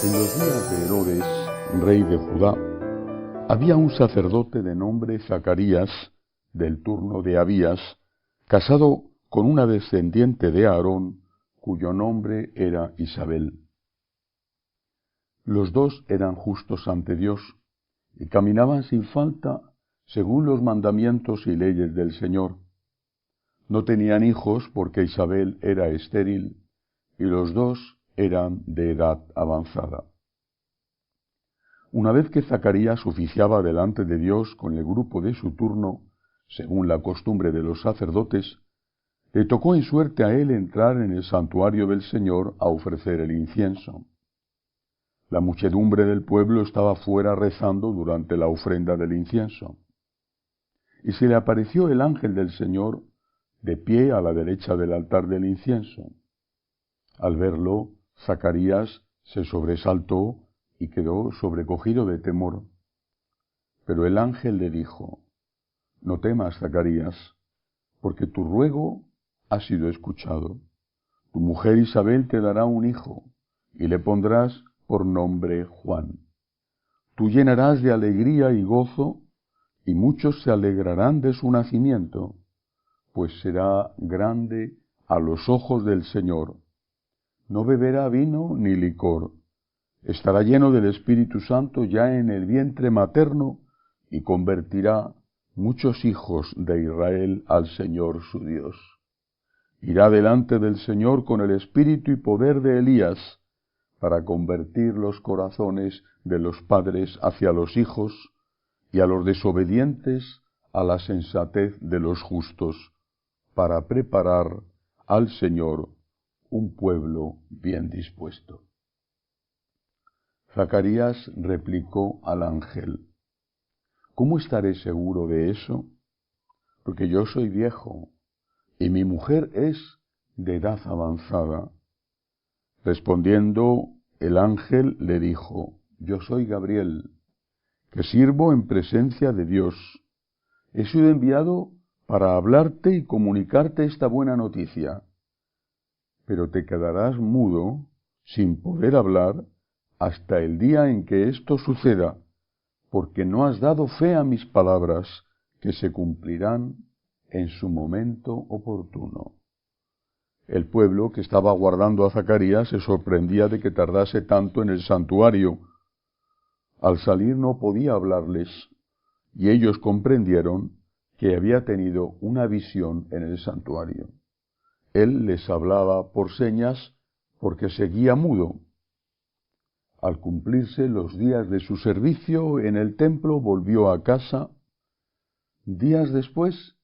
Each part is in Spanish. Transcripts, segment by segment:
En los días de Herodes, rey de Judá, había un sacerdote de nombre Zacarías, del turno de Abías, casado con una descendiente de Aarón, cuyo nombre era Isabel. Los dos eran justos ante Dios y caminaban sin falta según los mandamientos y leyes del Señor. No tenían hijos porque Isabel era estéril y los dos eran de edad avanzada. Una vez que Zacarías oficiaba delante de Dios con el grupo de su turno, según la costumbre de los sacerdotes, le tocó en suerte a él entrar en el santuario del Señor a ofrecer el incienso. La muchedumbre del pueblo estaba fuera rezando durante la ofrenda del incienso. Y se le apareció el ángel del Señor de pie a la derecha del altar del incienso. Al verlo, Zacarías se sobresaltó y quedó sobrecogido de temor. Pero el ángel le dijo: «No temas, Zacarías, porque tu ruego ha sido escuchado. Tu mujer Isabel te dará un hijo, y le pondrás por nombre Juan. Tú llenarás de alegría y gozo, y muchos se alegrarán de su nacimiento, pues será grande a los ojos del Señor. No beberá vino ni licor. Estará lleno del Espíritu Santo ya en el vientre materno y convertirá muchos hijos de Israel al Señor su Dios. Irá delante del Señor con el espíritu y poder de Elías para convertir los corazones de los padres hacia los hijos y a los desobedientes a la sensatez de los justos, para preparar al Señor un pueblo bien dispuesto». Zacarías replicó al ángel: «¿Cómo estaré seguro de eso? Porque yo soy viejo y mi mujer es de edad avanzada». Respondiendo, el ángel le dijo: «Yo soy Gabriel, que sirvo en presencia de Dios. He sido enviado para hablarte y comunicarte esta buena noticia. Pero te quedarás mudo, sin poder hablar, hasta el día en que esto suceda, porque no has dado fe a mis palabras, que se cumplirán en su momento oportuno». El pueblo que estaba aguardando a Zacarías se sorprendía de que tardase tanto en el santuario. Al salir no podía hablarles, y ellos comprendieron que había tenido una visión en el santuario. Él les hablaba por señas porque seguía mudo. Al cumplirse los días de su servicio en el templo, volvió a casa. Días después,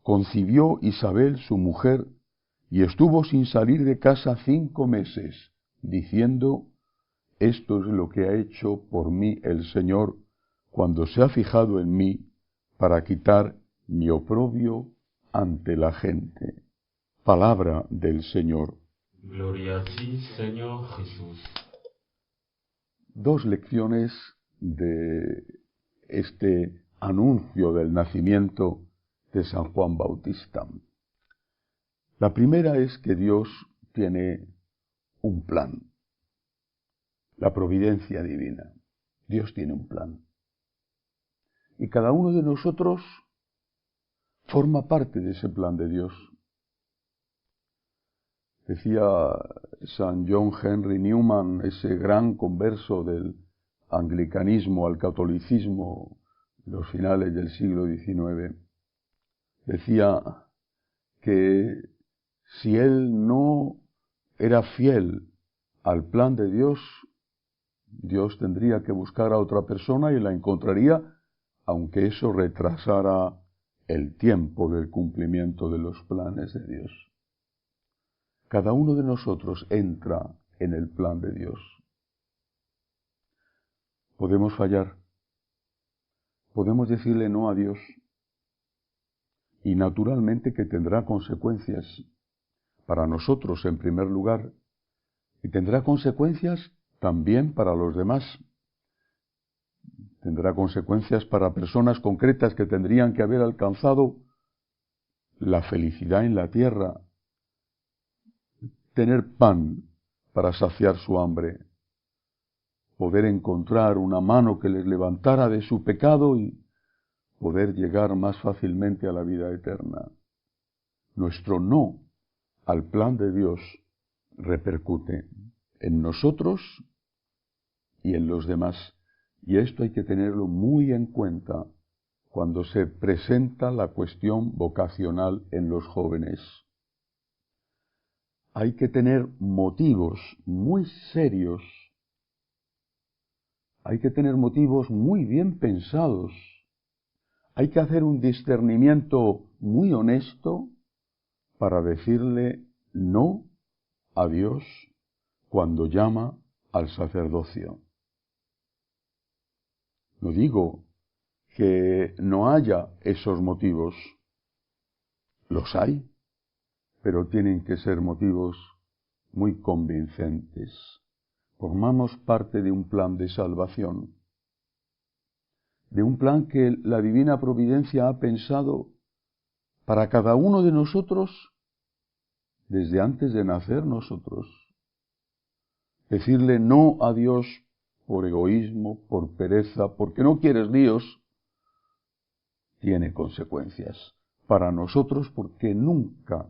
concibió Isabel, su mujer, y estuvo sin salir de casa 5 meses, diciendo: «Esto es lo que ha hecho por mí el Señor, cuando se ha fijado en mí, para quitar mi oprobio ante la gente». Palabra del Señor. Gloria a ti, Señor Jesús. Dos lecciones de este anuncio del nacimiento de San Juan Bautista. La primera es que Dios tiene un plan, la providencia divina. Dios tiene un plan. Y cada uno de nosotros forma parte de ese plan de Dios. Decía San John Henry Newman, ese gran converso del anglicanismo al catolicismo en los finales del siglo XIX, decía que si él no era fiel al plan de Dios, Dios tendría que buscar a otra persona y la encontraría, aunque eso retrasara el tiempo del cumplimiento de los planes de Dios. Cada uno de nosotros entra en el plan de Dios. Podemos fallar, podemos decirle no a Dios, y naturalmente que tendrá consecuencias para nosotros en primer lugar, y tendrá consecuencias también para los demás. Tendrá consecuencias para personas concretas que tendrían que haber alcanzado la felicidad en la tierra, tener pan para saciar su hambre. poder encontrar una mano que les levantara de su pecado y poder llegar más fácilmente a la vida eterna. Nuestro no al plan de Dios repercute en nosotros y en los demás. Y esto hay que tenerlo muy en cuenta cuando se presenta la cuestión vocacional en los jóvenes. Hay que tener motivos muy serios, hay que tener motivos muy bien pensados, hay que hacer un discernimiento muy honesto para decirle no a Dios cuando llama al sacerdocio. No digo que no haya esos motivos, los hay, pero tienen que ser motivos muy convincentes. Formamos parte de un plan de salvación, de un plan que la divina providencia ha pensado para cada uno de nosotros desde antes de nacer nosotros. Decirle no a Dios por egoísmo, por pereza, porque no quieres líos, tiene consecuencias para nosotros porque nunca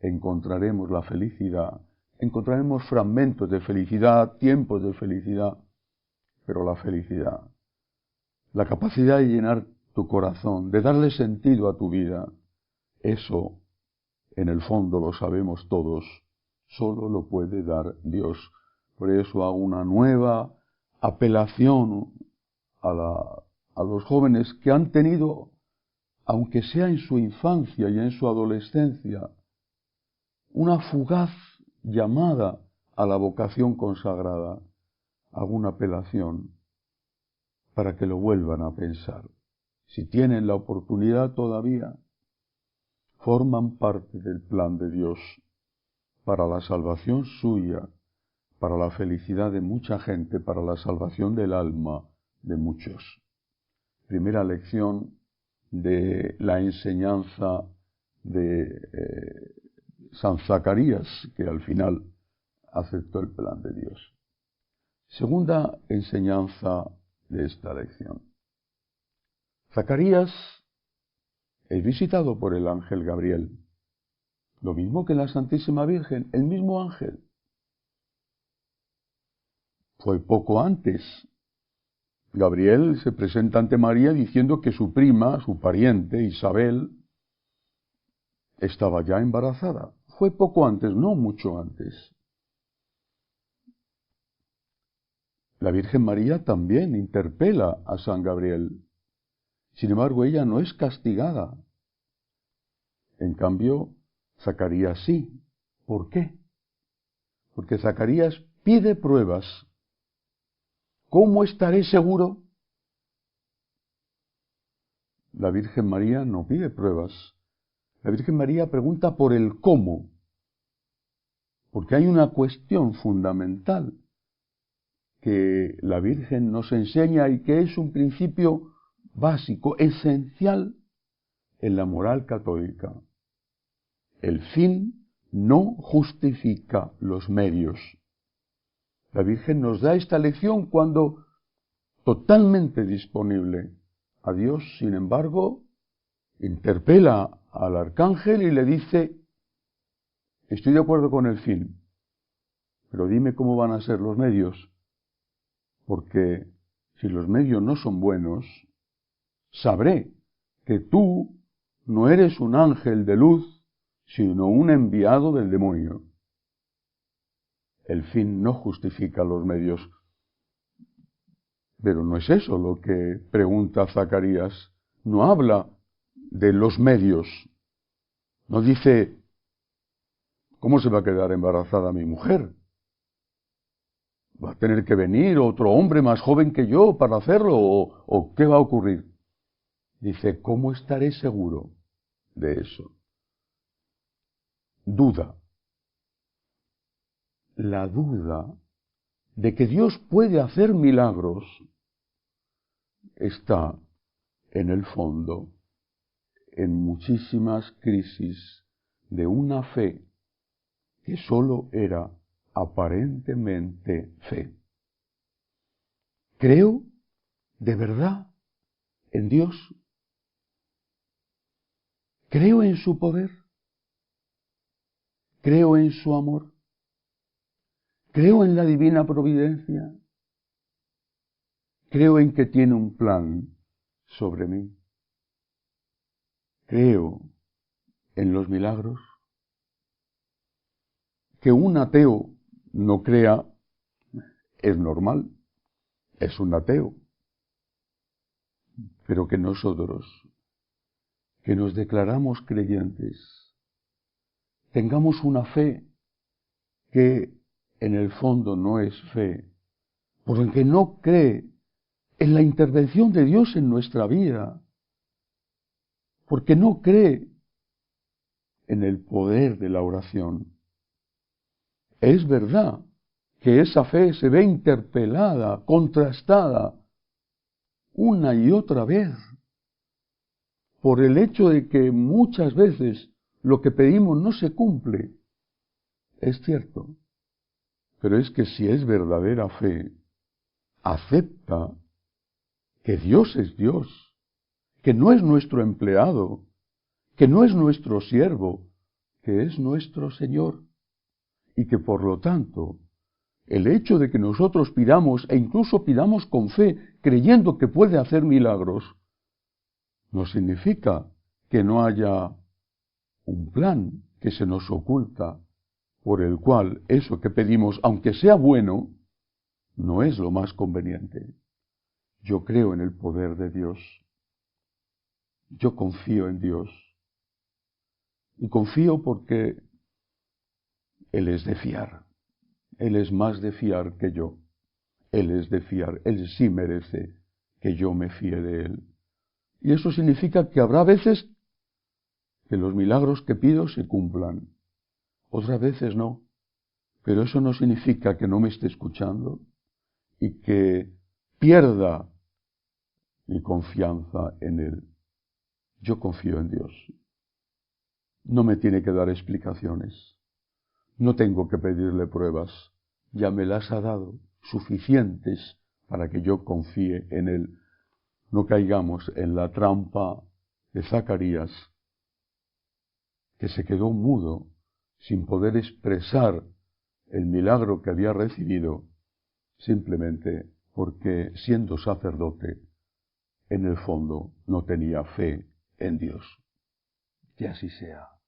encontraremos la felicidad, encontraremos fragmentos de felicidad, tiempos de felicidad, pero la felicidad, la capacidad de llenar tu corazón, de darle sentido a tu vida, eso, en el fondo lo sabemos todos, solo lo puede dar Dios. Por eso hago una nueva apelación a los jóvenes que han tenido, aunque sea en su infancia y en su adolescencia, una fugaz llamada a la vocación consagrada. Hago una apelación para que lo vuelvan a pensar. Si tienen la oportunidad todavía, forman parte del plan de Dios para la salvación suya, para la felicidad de mucha gente, para la salvación del alma de muchos. Primera lección de la enseñanza de San Zacarías, que al final aceptó el plan de Dios. Segunda enseñanza de esta lección. Zacarías es visitado por el ángel Gabriel, lo mismo que la Santísima Virgen, el mismo ángel. Fue poco antes. Gabriel se presenta ante María diciendo que su prima, su pariente, Isabel, estaba ya embarazada. Fue poco antes, no mucho antes. La Virgen María también interpela a San Gabriel. Sin embargo, ella no es castigada. En cambio, Zacarías sí. ¿Por qué? Porque Zacarías pide pruebas. ¿Cómo estaré seguro? La Virgen María no pide pruebas. La Virgen María pregunta por el cómo. Porque hay una cuestión fundamental que la Virgen nos enseña y que es un principio básico, esencial en la moral católica. El fin no justifica los medios. La Virgen nos da esta lección cuando totalmente disponible a Dios, sin embargo, interpela al arcángel y le dice: estoy de acuerdo con el fin, pero dime cómo van a ser los medios, porque si los medios no son buenos, sabré que tú no eres un ángel de luz, sino un enviado del demonio. El fin no justifica los medios. Pero no es eso lo que pregunta Zacarías. No habla de los medios. No dice: ¿cómo se va a quedar embarazada mi mujer? ¿Va a tener que venir otro hombre más joven que yo para hacerlo? ¿O qué va a ocurrir? Dice: ¿cómo estaré seguro de eso? Duda. La duda de que Dios puede hacer milagros está en el fondo en muchísimas crisis de una fe que sólo era aparentemente fe. Creo de verdad en Dios. Creo en su poder. Creo en su amor. Creo en la divina providencia. Creo en que tiene un plan sobre mí. Creo en los milagros. Que un ateo no crea es normal, es un ateo. Pero que nosotros, que nos declaramos creyentes, tengamos una fe que en el fondo no es fe, porque no cree en la intervención de Dios en nuestra vida, porque no cree en el poder de la oración. Es verdad que esa fe se ve interpelada, contrastada, una y otra vez, por el hecho de que muchas veces lo que pedimos no se cumple. Es cierto, pero es que si es verdadera fe, acepta que Dios es Dios, que no es nuestro empleado, que no es nuestro siervo, que es nuestro Señor, y que por lo tanto, el hecho de que nosotros pidamos, e incluso pidamos con fe, creyendo que puede hacer milagros, no significa que no haya un plan que se nos oculta, por el cual eso que pedimos, aunque sea bueno, no es lo más conveniente. Yo creo en el poder de Dios. Yo confío en Dios. Y confío porque Él es de fiar. Él es más de fiar que yo. Él es de fiar. Él sí merece que yo me fíe de Él. Y eso significa que habrá veces que los milagros que pido se cumplan. Otras veces no. Pero eso no significa que no me esté escuchando y que pierda mi confianza en Él. Yo confío en Dios. No me tiene que dar explicaciones. No tengo que pedirle pruebas. Ya me las ha dado, suficientes para que yo confíe en Él. No caigamos en la trampa de Zacarías, que se quedó mudo sin poder expresar el milagro que había recibido, simplemente porque, siendo sacerdote, en el fondo no tenía fe en Dios. Que así sea.